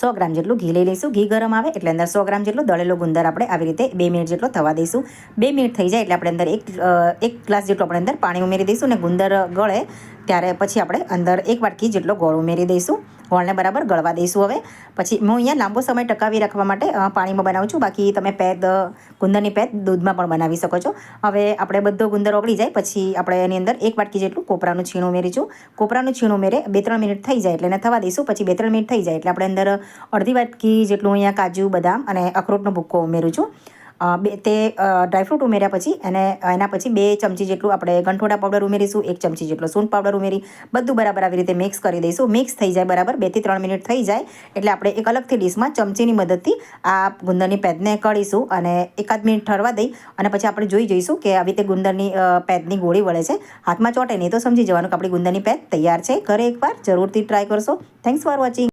100 ગ્રામ જેટલું ઘી લઈ લઈશું। ઘી ગરમ આવે એટલે અંદર 100 ગ્રામ જેટલો દળેલો ગુંદર આપણે આવી રીતે 2 મિનિટ જેટલો થવા દઈશું। 2 મિનિટ થઈ જાય એટલે આપણે અંદર એક ગ્લાસ જેટલો આપણે અંદર પાણી ઉમેરી દઈશું અને ગુંદર ગળે ત્યારે પછી આપણે અંદર 1 વાટકી જેટલો ગોળ ઉમેરી દઈશું। ગોળને બરાબર ગળવા દઈશું। હવે પછી હું અહીંયા લાંબો સમય ટકાવી રાખવા માટે પાણીમાં બનાવું છું, બાકી તમે ગુંદરની પેદ દૂધમાં પણ બનાવી શકો છો। હવે આપણે બધો ગુંદર ઓગળી જાય પછી આપણે એની અંદર 1 વાટકી જેટલું કોપરાનું છીણ ઉમેરીશું। કોપરાનું છીણ ઉમેરે 2-3 મિનિટ થઈ જાય એટલે એને થવા દઈશું। પછી 2-3 મિનિટ થઈ જાય એટલે આપણે અંદર અડધી વાટકી જેટલું અહીંયા કાજુ, બદામ અને અખરોટનો ભૂક્કો ઉમેરું છું। તે ડ્રાયફ્રૂટ ઉમેર્યા પછી એના પછી 2 ચમચી જેટલું આપણે ગંઠોડા પાવડર ઉમેરીશું। 1 ચમચી જેટલો સૂંઠ પાવડર ઉમેરી બધું બરાબર આવી રીતે મિક્સ કરી દઈશું। મિક્સ થઈ જાય બરાબર 2 થી 3 મિનિટ થઈ જાય એટલે આપણે એક અલગથી ડીશમાં ચમચીની મદદથી આ ગુંદરની પેદને કળીશું અને 1 મિનિટ ઠરવા દઈ અને પછી આપણે જોઈશું કે આવી રીતે ગુંદરની પેદની ગોળી વળે છે, હાથમાં ચોંટે નહીં તો સમજી જવાનું કે આપણી ગુંદરની પેદ તૈયાર છે। ઘરે એકવાર જરૂરથી ટ્રાય કરશો। Thanks for watching.